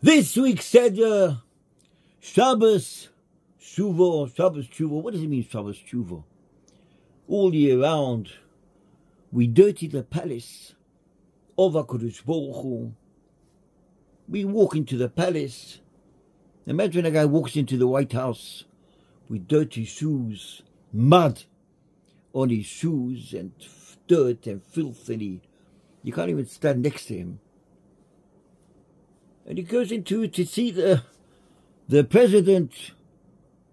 This week said Shabbos שובה, Shabbos שובה. What does it mean, Shabbos שובה? All year round, we dirty the palace of HaKadosh Baruch Hu. We walk into the palace. Imagine a guy walks into the White House with dirty shoes, mud on his shoes, and dirt and filth, and you can't even stand next to him. And he goes into to see the President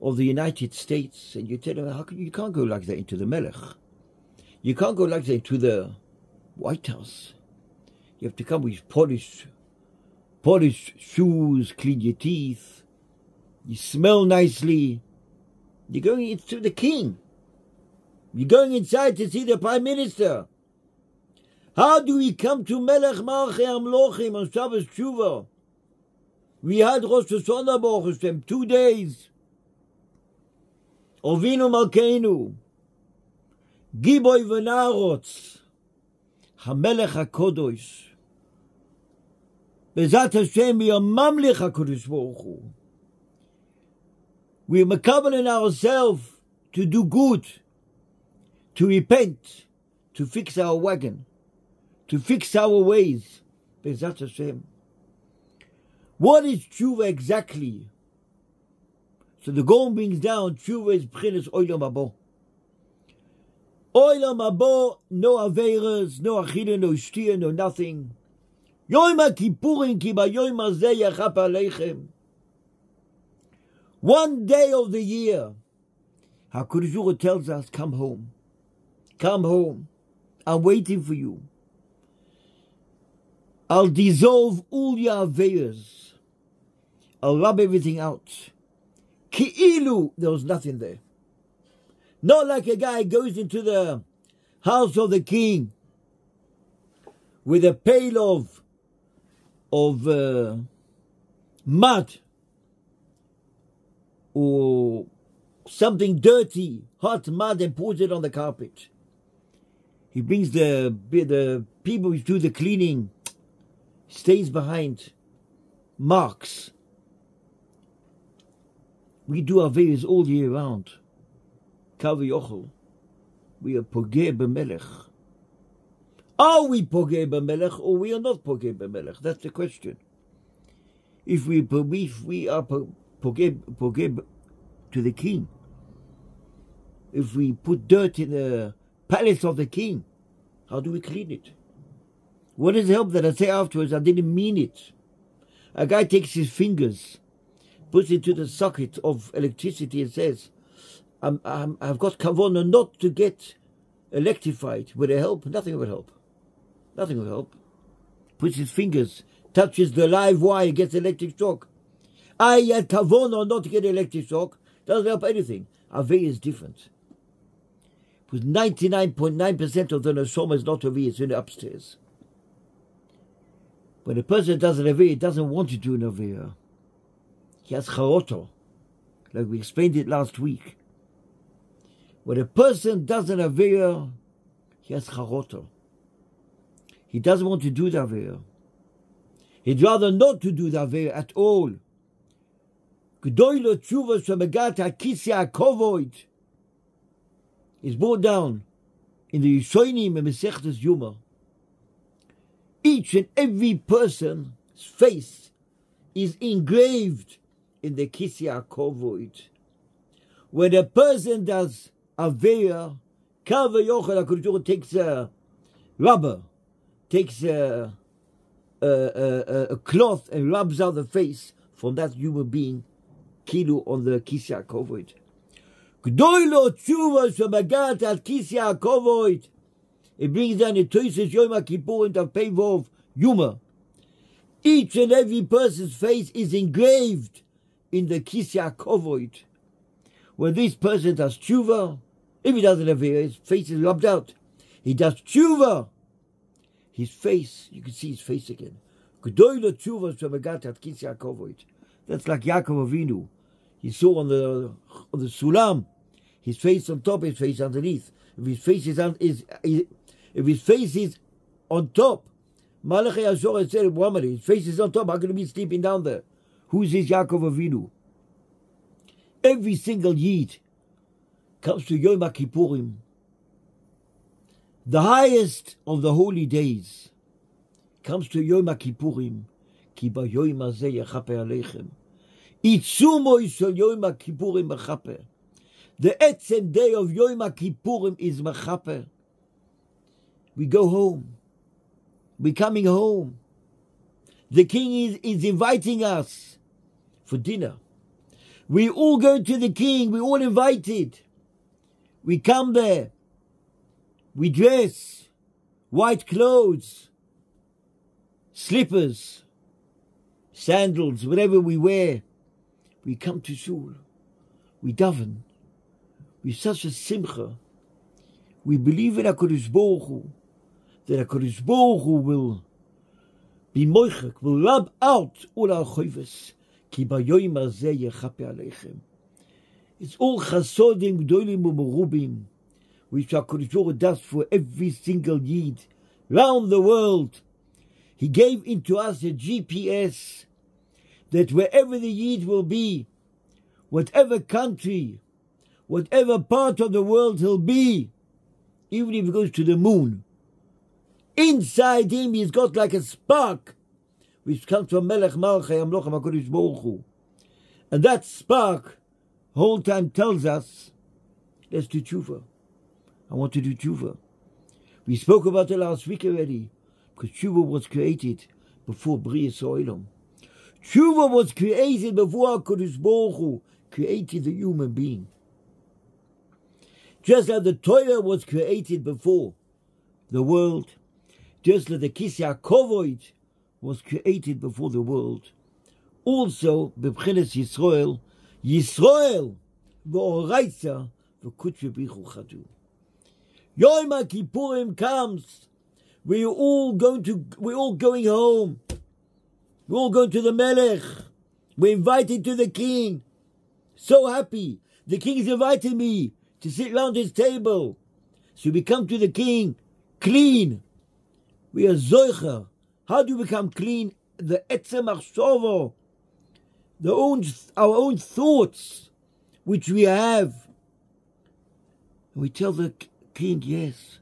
of the United States, and you tell him, how can you can't go like that into the Melech. You can't go like that into the White House. You have to come with polished shoes, clean your teeth, you smell nicely. You're going into the king. You're going inside to see the Prime Minister. How do we come to Melech Malchei Amlochim on Shabbos שובה? We had Rosh Hashanah Baruch Hashem, 2 days. Ovinu Malkeinu, Giboy V'Narotz, HaMelech HaKodosh. Bezat Hashem, we are Mamlich HaKadosh Baruch Hu. We are makabeling ourselves to do good, to repent, to fix our wagon, to fix our ways. Bezat Hashem. What is tshuva exactly? So the Gaon brings down tshuva is b'chinas Oilam Habbo. Oilam Habbo, no averas, no achila, no shtia, no nothing. Yom Kippurim ki bayom hazeh yachap aleichem. One day of the year, HaKadosh Baruch Hu tells us, come home. Come home. I'm waiting for you. I'll dissolve all your averas. I'll rub everything out. Ki'ilu, there was nothing there. Not like a guy goes into the house of the king with a pail of mud or something dirty, hot mud, and pours it on the carpet. He brings the people who do the cleaning, stays behind, marks. We do our averas all year round. Kaviyochel. We are pogeh b'melech. Are we pogeh b'melech or we are not pogeh b'melech? That's the question. If we are pogeh to the king, if we put dirt in the palace of the king, how do we clean it? What does it help that I say afterwards, I didn't mean it? A guy takes his fingers, puts it into the socket of electricity and says, I've got kavanah not to get electrified. Would it help? Nothing will help. Nothing will help. Puts his fingers, touches the live wire, gets electric shock. I had kavanah not to get electric shock. Doesn't help anything. Avei is different. Because 99.9% of the neshama is not Avei, it's in the upstairs. When a person does an Avei, doesn't want to do an Avei. He has charoto, like we explained it last week. When a person does an Avei, he has charoto. He doesn't want to do the Avei. He'd rather not to do the Avei at all. G'doilo tshuva shemegat hakisya hakovoid is brought down in the Yishonim and Mesechtes Yuma. Each and every person's face is engraved in the kisya hakovoid. When a person does Aveya, Kava Yochel HaKadosh Baruch Hu takes a rubber, takes a cloth and rubs out the face from that human being, kilu on the kisya hakovoid. G'doilo tshuva shemagat al kisya hakovoid. It brings down the Toises Yom Kippur and Pevov Yuma. Each and every person's face is engraved in the kisya hakovoid. When this person does tshuva, if he doesn't have hair, his face is rubbed out. He does tshuva. His face, you can see his face again. G'doilo tshuva shemagat al kisya hakovoid. That's like Yaakov Avinu. He saw on the sulam, his face on top, his face underneath. If his face is on top, Malachi Azor said, Muhammad, his face is on top. How can he be sleeping down there? Who's his Yaakov Avinu? Every single Yid comes to Yom Kippurim, the highest of the holy days, comes to Yom Kippurim, ki ba Yom hazeh yechaper aleichem. Itzumo shel Yom Kippurim mechaper. The etzem day of Yom Kippurim is mechaper. We go home. We're coming home. The king is inviting us for dinner. We all go to the king. We're all invited. We come there. We dress. White clothes. Slippers. Sandals. Whatever we wear. We come to shul. We daven. With such a simcha. We believe in HaKadosh Baruch Hu. That HaKadosh Baruch Hu will be moichek, will rub out all our choives. Ki bayoyim hazeh yechaper aleichem. It's all chasodim gdolim u'merubim, which HaKadosh Baruch Hu does for every single Yid round the world. He gave into us a GPS that wherever the Yid will be, whatever country, whatever part of the world he'll be, even if he goes to the moon, inside him he's got like a spark which comes from Melech Malchei Amlochem HaKadosh Baruch Hu. And that spark the whole time tells us, let's do tshuva. I want to do tshuva. We spoke about it last week already, because tshuva was created before Brias Oilam. Tshuva was created before HaKadosh Baruch Hu created the human being. Just like the Torah was created before the world, just like the Kisei HaKovod was created before the world. Also, b'bchinas Yisrael, Yisrael v'oraitza v'kutve bichu chadu. Yom Kippurim comes. We're all going home. We're all going to the Melech. We're invited to the king. So happy. The king is inviting me to sit round his table. So we come to the king clean. We are zoicher. How do we become clean? The etzem achshovo, our own thoughts, which we have. And we tell the king, yes,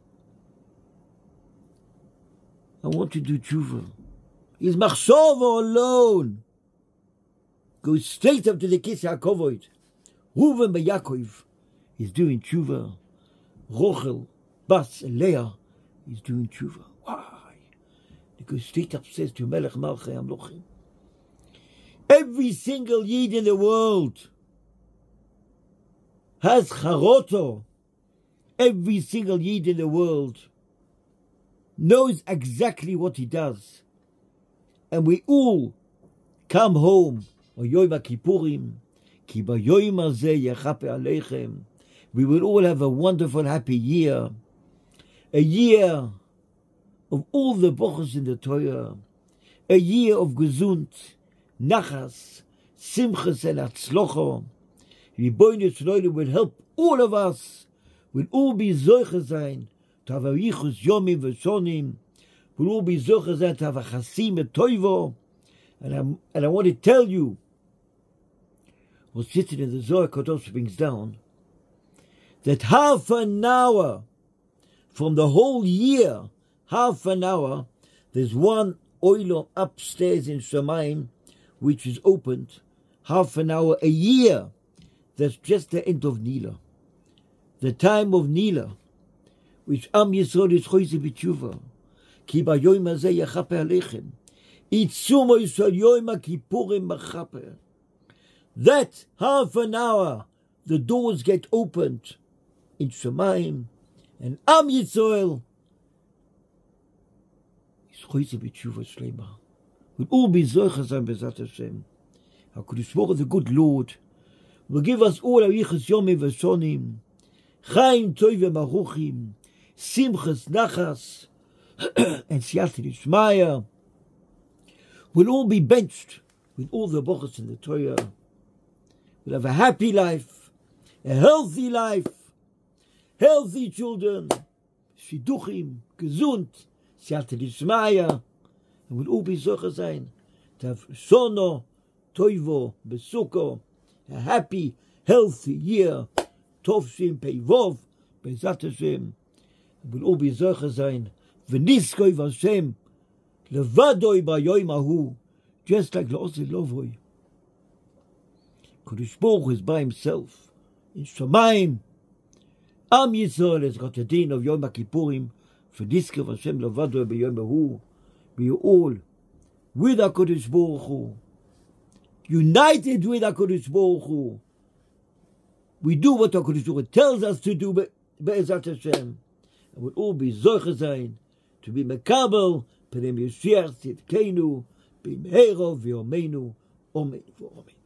I want to do tshuva. His machshovo alone goes straight up to the Kisei HaKovod. Reuven ben Yaakov is doing tshuva. Rochel, Bas, and Leah is doing tshuva. Why? Because straight up says to Melech Malchei Amlochem, every single Yid in the world has charoto. Every single Yid in the world knows exactly what he does. And we all come home on Yom Kippurim, ki bayoyim hazeh yechaper aleichem. We will all have a wonderful, happy year. A year of all the brachos in the Torah. A year of gesund, nachas, simchas and atzlocha. Ribono shel Olam will help all of us. We'll all be zoicher sein to have a yichus yomim v'shonim. We'll all be zoicher sein to have a chasim and toivo. And I want to tell you, what's sitting in the Zohar Kadosh brings down, that half an hour from the whole year, half an hour, there's one Oilam upstairs in Shamayim, which is opened, half an hour a year. That's just the end of Nila. The time of Nila, which Am Yisrael is choyze b'tshuva. Ki bayoyim hazeh yechaper aleichem. Itzumo shel Yom Kippurim mechaper. That half an hour, the doors get opened in Shamayim, and Am Yisrael is choyze b'tshuva shlema. We'll all be zoicher sein b'ezrat Hashem. HaKadosh Baruch Hu, the good Lord, will give us all our yichus yomim v'shonim, chaim toivim aruchim, simchas nachas, and siyata d'shmaya. We'll all be benched with all the brachos in the Torah. We'll have a happy life, a healthy life, healthy children, shidduchim, gesund, siyata d'shmaya, And we'll all be zocher sein to have sono, toivo, besuko, a happy, healthy year, tovshim peivov, bezat Hashem. And we'll all be zocher sein, v'niskoi v'Hashem, levadoi b'yoyim ahu, just like La'osei Lovoi. Kodesh Baruch Hu is by himself, in Shamayim. Am Yisrael has got a din of Yom HaKippurim, v'niskoi v'Hashem levadoi b'yoyim ahu. We are all with HaKadosh Baruch Hu, united with HaKadosh Baruch Hu. We do what HaKadosh Baruch Hu tells us to do, Be'ezat Hashem. And we'll all be zocher zayin, to be mekabel, P'nei Mashiach Tzidkeinu, B'mehero v'yomeinu, Omen v'omen.